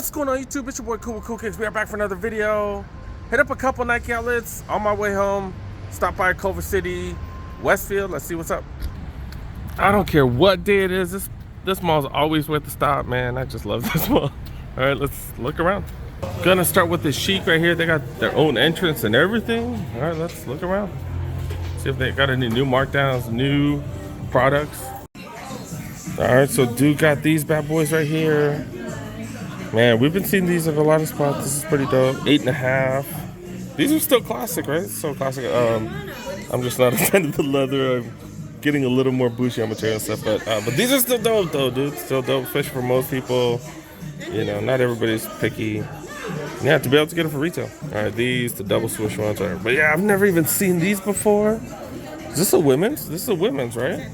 What's going on YouTube? It's your boy Cool with Cool Kicks. We are back for another video. Hit up a couple Nike outlets on my way home. Stop by Culver City, Westfield. Let's see what's up. I don't care what day it is. This mall's always worth the stop, man. I just love this mall. All right, let's look around. Gonna start with the Chic right here. They got their own entrance and everything. All right, let's look around. See if they got any new markdowns, new products. All right, so Dude got these bad boys right here. Man, we've been seeing these at a lot of spots. This is pretty dope. 8.5. These are still classic, right? So classic. I'm just not a fan of the leather. I'm getting a little more bougie on material and stuff, but these are still dope though, dude. Still dope, especially for most people. You know, not everybody's picky. You have to be able to get them for retail. All right, these, the double swoosh ones are. But yeah, I've never even seen these before. Is this a women's? This is a women's, right?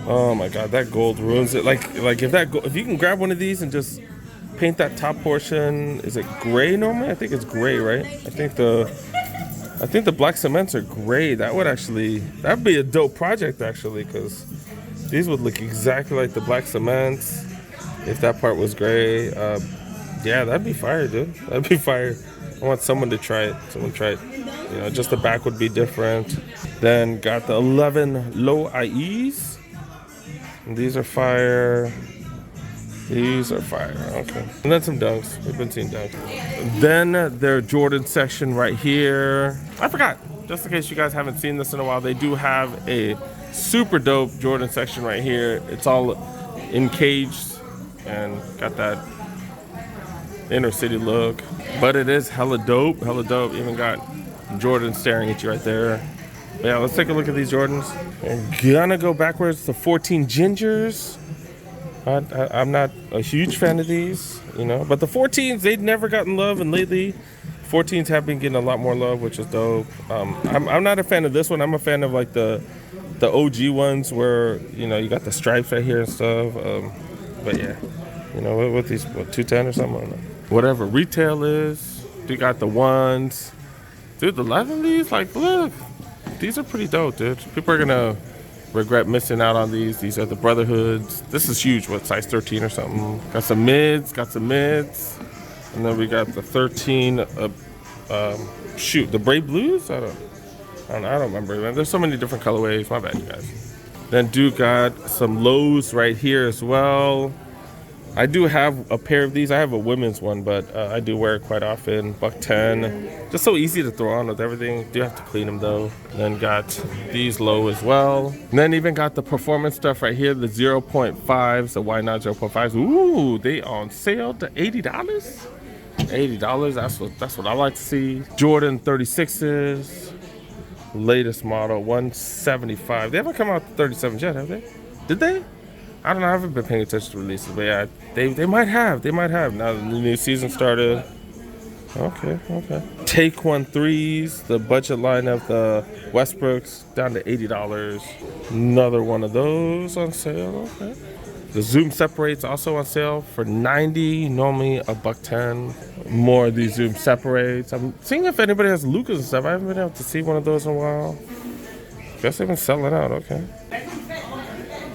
Oh my God, that gold ruins it. Like if you can grab one of these and just paint that top portion, is it gray normally? I think it's gray, right? I think the black cements are gray. That'd be a dope project actually, because these would look exactly like the black cements if that part was gray. Yeah, that'd be fire, dude. That'd be fire. I want someone to try it. You know, just the back would be different. Then got the 11 low IEs. These are fire. These are fire. Okay. And then some dunks. We've been seeing dunks. Then their Jordan section right here. I forgot. Just in case you guys haven't seen this in a while, they do have a super dope Jordan section right here. It's all encaged and got that inner city look. But it is hella dope. Hella dope. Even got Jordan staring at you right there. Yeah, let's take a look at these Jordans. I'm gonna go backwards to 14 Gingers. I'm not a huge fan of these, you know, but the 14s, they'd never gotten love, and lately 14s have been getting a lot more love, which is dope. I'm not a fan of this one. I'm a fan of like the OG ones where, you know, you got the stripes right here and stuff. But yeah, you know, what these, 210 or something? I don't know. Whatever retail is, they got the ones. Dude, the leather of these, like, look. These are pretty dope, dude. People are gonna regret missing out on these. These are the Brotherhoods. This is huge. What, size 13 or something? Got some mids. And then we got the 13. The Brave Blues. I don't remember, man. There's so many different colorways. My bad, you guys. Then Dude got some lows right here as well. I do have a pair of these. I have a women's one, but I do wear it quite often. $110. Just so easy to throw on with everything. Do have to clean them though. Then got these low as well. And then even got the performance stuff right here. The 0.5s, the why not 0.5s. Ooh, they on sale to $80. $80. That's what I like to see. Jordan 36s. Latest model 175. They haven't come out to 37s yet, have they? Did they? I don't know. I haven't been paying attention to releases, but yeah, they might have. Now the new season started. Okay. Take 1 3s, the budget line of the Westbrooks, down to $80. Another one of those on sale. Okay. The Zoom Separates also on sale for $90. Normally $110. More of these Zoom Separates. I'm seeing if anybody has Lucas and stuff. I haven't been able to see one of those in a while. Guess they've been selling out. Okay.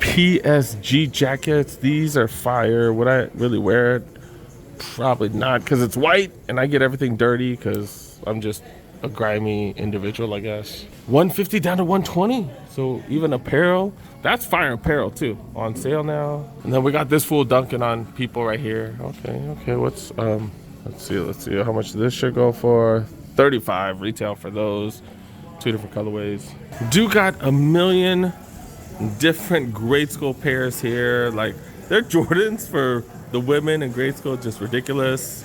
PSG jackets. These are fire. Would I really wear it? Probably not, because it's white and I get everything dirty because I'm just a grimy individual, I guess. 150 down to 120. So even apparel, that's fire apparel too, on sale now. And then we got this fool dunking on people right here. Okay. What's let's see how much this should go for. $35 retail for those. 2 different colorways. Do got a million different grade school pairs here. Like, they're Jordans for the women in grade school, just ridiculous.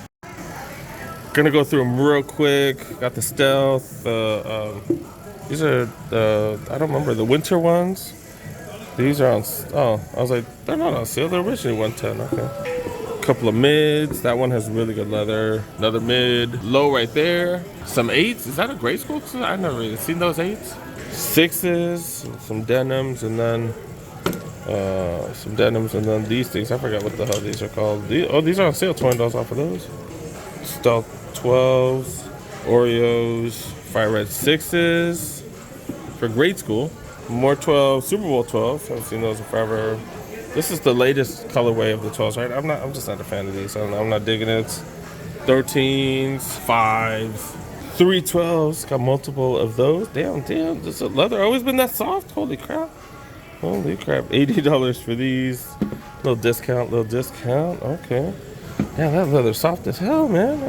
Gonna go through them real quick. Got the Stealth. These are I don't remember, the winter ones. These are on. Oh, I was like, they're not on sale. They're originally 110. Okay. Couple of mids. That one has really good leather. Another mid. Low right there. Some 8s. Is that a grade school? I've never really seen those 8s. 6s, some denims, and then these things. I forgot what the hell these are called. These are on sale. $20 off of those. Stealth 12s, Oreos, Fire Red 6s for grade school. More 12, Super Bowl 12. I haven't seen those in forever. This is the latest colorway of the 12s, right? I'm just not a fan of these. I'm not digging it. 13s, 5s, 312s. Got multiple of those. Damn. This leather always been that soft. Holy crap. $80 for these. Little discount. Okay. Yeah, that leather's soft as hell, man.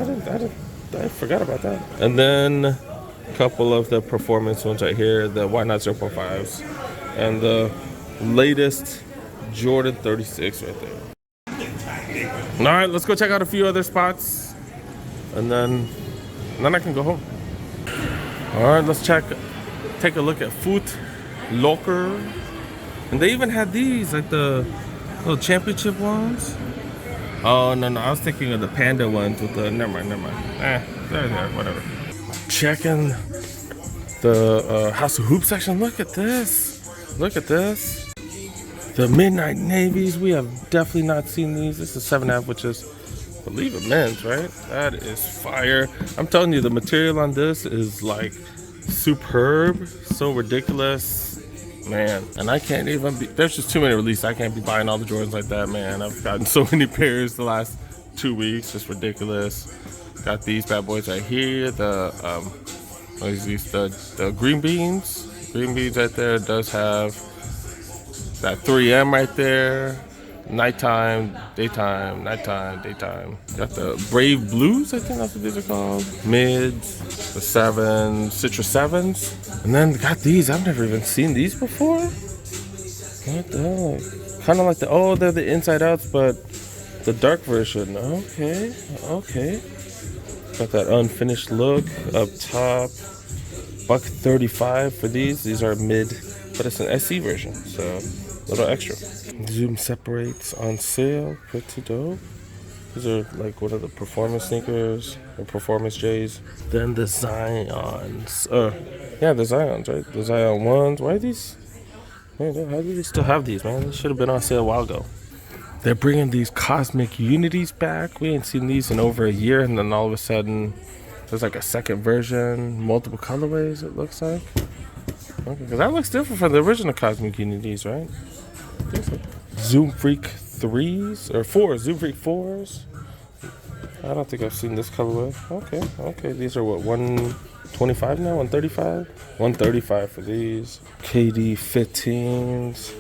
I forgot about that. And then a couple of the performance ones right here, the Why Not 0.5s, and the latest Jordan 36 right there. All right, let's go check out a few other spots, and then I can go home. All right, let's take a look at Foot Locker, and they even had these, like the little championship ones. Oh, no, I was thinking of the panda ones with the, never mind. There, whatever. Checking the House of Hoop section. Look at this. The Midnight Navies, we have definitely not seen these. This is 7.5, which is, I believe, a men's, right? That is fire. I'm telling you, the material on this is like superb, so ridiculous. Man, and I can't even be, there's just too many releases. I can't be buying all the Jordans like that, man. I've gotten so many pairs the last 2 weeks, just ridiculous. Got these bad boys right here, the green beans. Green beans right there does have that 3M right there. Nighttime, daytime. Got the Brave Blues, I think that's what these are called. Mids, the 7s, Citrus 7s. And then got these. I've never even seen these before. What the hell? Kind of like they're the inside outs, but the dark version. Okay. Got that unfinished look up top. $135 for these. These are mid, but it's an SE version, so a little extra. Zoom separates on sale, pretty dope. These are like one of the performance sneakers or performance J's. Then the Zions. The Zions, right? The Zion ones. Why are these? Man, how do they still have these, man? They should have been on sale a while ago. They're bringing these Cosmic Unities back. We ain't seen these in over a year, and then all of a sudden, there's like a second version, multiple colorways. It looks like. Okay, because that looks different from the original Cosmic Unities, right? Zoom Freak 3s or 4s, Zoom Freak 4s. I don't think I've seen this colorway. Okay. These are what, 125 now? 135? 135 for these. KD 15s.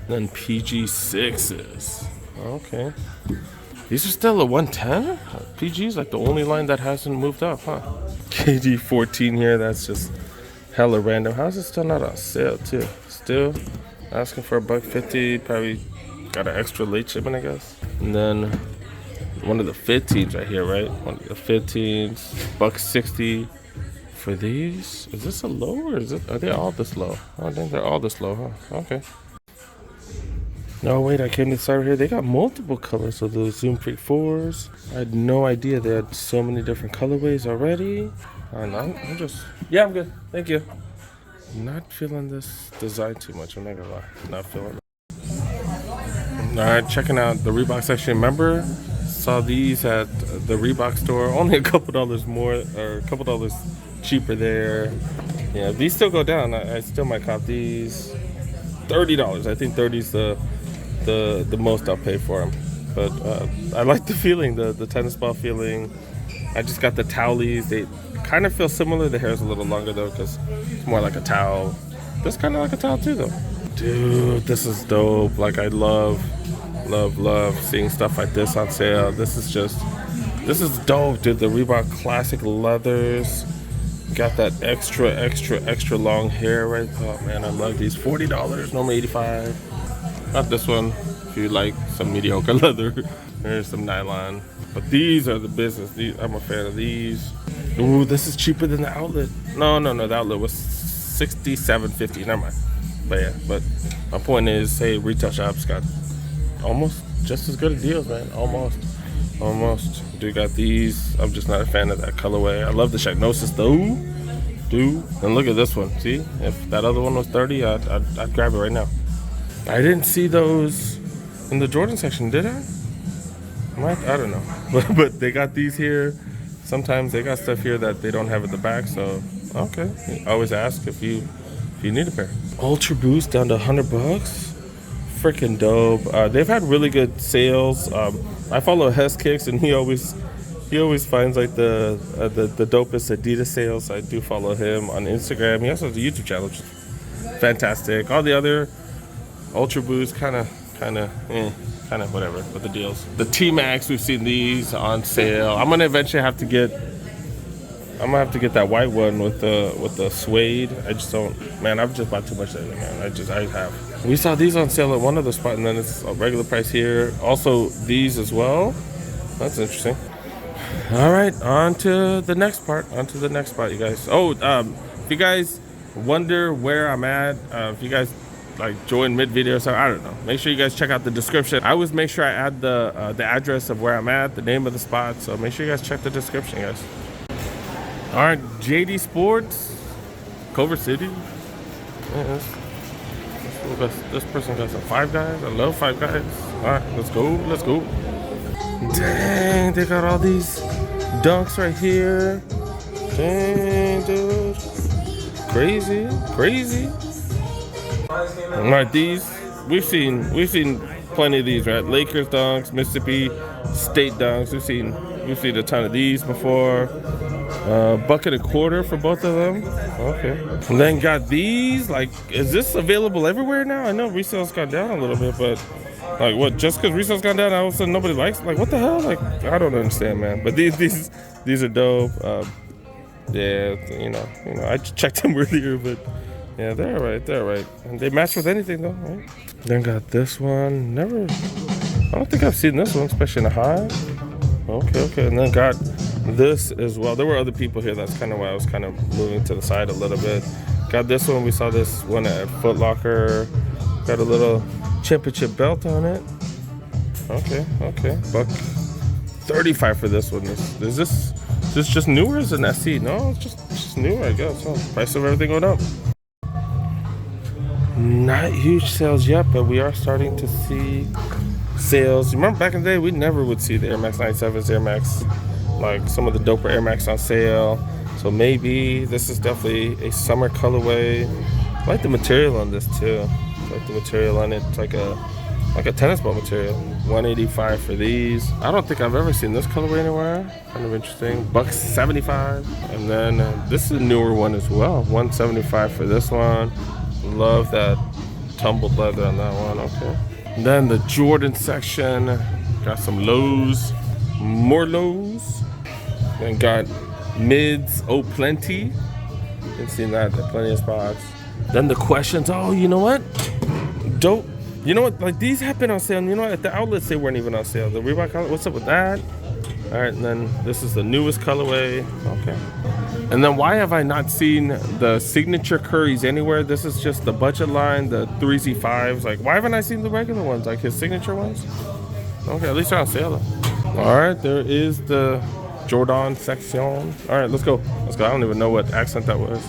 Then PG 6s. Okay. These are still a 110? PG's like the only line that hasn't moved up, huh? KD 14 here, that's just hella random. How's it still not on sale too? Still asking for $150, probably got an extra late shipment, I guess. And then one of the 15s right here, right? One of the 15s, $160 for these. Is this a low or are they all this low? Oh, I think they're all this low, huh? Okay. No, wait, I came to the side right here. They got multiple colors of those Zoom Freak 4s. I had no idea they had so many different colorways already. I'm good. Thank you. Not feeling this design too much, I'm not gonna lie. Not feeling it. Alright, checking out the Reebok section. Remember, saw these at the Reebok store. Only a couple dollars more, or a couple dollars cheaper there. Yeah, these still go down. I still might cop these. $30. I think 30 is the most I'll pay for them. But I like the feeling, the tennis ball feeling. I just got the towelies. They kind of feel similar. The hair is a little longer though, because it's more like a towel. This kind of like a towel too though. Dude, this is dope. Like, I love seeing stuff like this on sale. This is dope, dude. The Reebok classic leathers. Got that extra long hair, right? Oh man, I love these. $40, normally $85. Not this one. If you like some mediocre leather, there's some nylon. But these are the business. I'm a fan of these. Ooh, this is cheaper than the outlet. No, the outlet was $67.50. Never mind. But my point is, hey, retail shops got almost just as good of deals, man. Almost. Dude got these. I'm just not a fan of that colorway. I love the Shagnosis though. Dude. And look at this one. See? If that other one was $30, I'd grab it right now. I didn't see those in the Jordan section, did I? I don't know. But they got these here. Sometimes they got stuff here that they don't have at the back, so okay. Always ask if you need a pair. Ultra Boost down to $100. freaking dope. They've had really good sales. I follow Hess Kicks, and he always finds like the dopest Adidas sales. I do follow him on Instagram. He also has a YouTube channel, which is fantastic. All the other Ultra Boost kind of whatever with the deals. The T-Max, we've seen these on sale. I'm gonna eventually have to get that white one with the suede. I just don't, man. I've just bought too much lately, man. I have. We saw these on sale at one other spot, and then it's a regular price here. Also, these as well. That's interesting. All right, on to the next part. You guys. Oh, if you guys wonder where I'm at, if you guys like join mid video or something, I don't know. Make sure you guys check out the description. I always make sure I add the address of where I'm at, the name of the spot. So make sure you guys check the description, guys. All right, JD Sports, Culver City. Yeah, this person got some Five Guys. I love Five Guys. All right, let's go. Dang, they got all these dunks right here. Dang, dude. Crazy. All right, these we've seen plenty of these, right? Lakers dunks, Mississippi State dunks. We've seen a ton of these before. $1.25 for both of them. Okay. And then got these. Like, is this available everywhere now? I know resale's gone down a little bit, but like, what? Just because resale's gone down, all of a sudden nobody likes? Like, what the hell? Like, I don't understand, man. But these are dope. Yeah, you know. I checked them earlier, but yeah, they're all right. And they match with anything, though, right? Then got this one. I don't think I've seen this one, especially in a high. Okay. And then got this as well. There were other people here. That's kind of why I was kind of moving to the side a little bit. Got this one. We saw this one at Foot Locker. Got a little championship belt on it. Okay. $1.35 for this one. Is this just newer as an SC? No, it's just newer, I guess. Oh, price of everything going up. Not huge sales yet, but we are starting to see sales. Remember back in the day, we never would see the Air Max 97s, Air Max, like some of the doper Air Max on sale. So maybe this is definitely a summer colorway. I like the material on this too. I like the material on it. It's like a tennis ball material. $185 for these. I don't think I've ever seen this colorway anywhere. Kind of interesting. $1.75. And then this is a newer one as well. $175 for this one. Love that tumbled leather on that one. Okay. And then the Jordan section. Got some lows. More lows. Then got mids. Oh, plenty. You've seen that at plenty of spots. Then the questions. Oh, you know what? Dope. You know what? Like, these have been on sale. You know what? At the outlets, they weren't even on sale. The Reebok outlet, what's up with that? All right, and then this is the newest colorway. Okay. And then why have I not seen the signature Currys anywhere? This is just the budget line, the 3Z5s. Like, why haven't I seen the regular ones, like his signature ones? Okay, at least they're on sale though. All right, there is the Jordan section. All right, let's go. I don't even know what accent that was.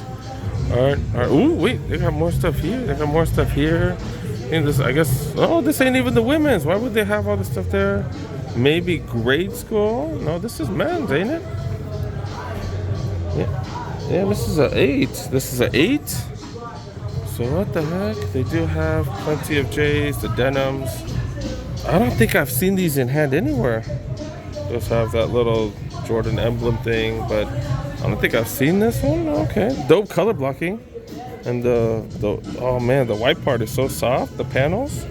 All right. Ooh, wait, they got more stuff here. And this, I guess, oh, this ain't even the women's. Why would they have all this stuff there? Maybe grade school? No, this is men's, ain't it? Yeah, this is an 8. So what the heck? They do have plenty of J's, the denims. I don't think I've seen these in hand anywhere. Just have that little Jordan emblem thing, but I don't think I've seen this one. Okay, dope color blocking. And oh man, the white part is so soft, the panels.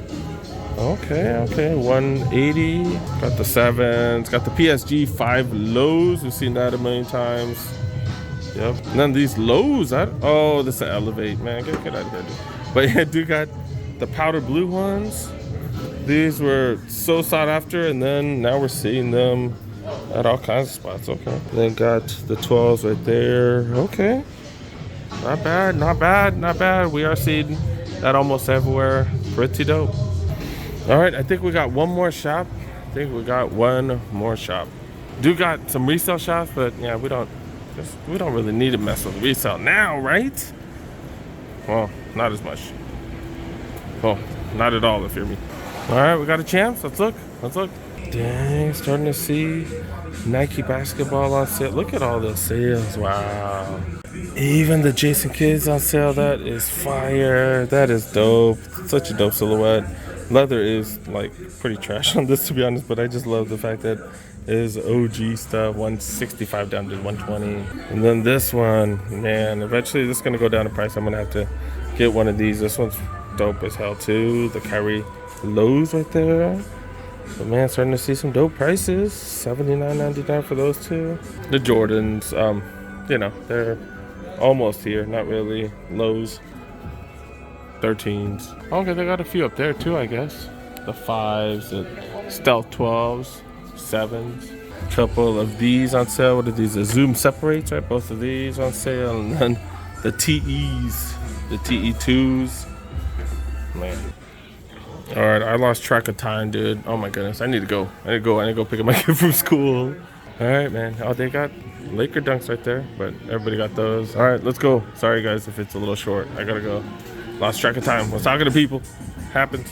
Okay, 180. Got the 7s, got the PSG 5 lows. We've seen that a million times. Yep. And then these lows, this is an Elevate, man. Get out of here, dude. But yeah, dude got the powder blue ones. These were so sought after, and then now we're seeing them at all kinds of spots. Okay. Then got the 12s right there. Okay. Not bad. We are seeing that almost everywhere. Pretty dope. All right, I think we got one more shop. Do got some resale shops, but yeah, we don't really need to mess with resale now, right? Well, not as much. Well, not at all, if you hear me. All right, we got a chance. Let's look. Dang, starting to see Nike basketball on sale. Look at all the sales. Wow. Even the Jason Kidd's on sale. That is fire. That is dope. Such a dope silhouette. Leather is like pretty trash on this, to be honest, but I just love the fact that it is OG stuff, 165 down to 120. And then this one, man, eventually this is gonna go down in price. I'm gonna have to get one of these. This one's dope as hell too. The Kyrie lows right there. But man, starting to see some dope prices. $79.99 for those two. The Jordans, you know, they're almost here, not really. Lows, 13s. Okay, they got a few up there too, I guess. The 5s, the Stealth 12s, 7s. Couple of these on sale. What are these? The Zoom separates, right? Both of these on sale. And then the TEs, the TE2s. Man. All right, I lost track of time, dude. Oh my goodness, I need to go. I need to go pick up my kid from school. All right, man. Oh, they got Laker dunks right there, but everybody got those. All right, let's go. Sorry, guys, if it's a little short. I gotta go. Lost track of time. Was talking to people. Happens.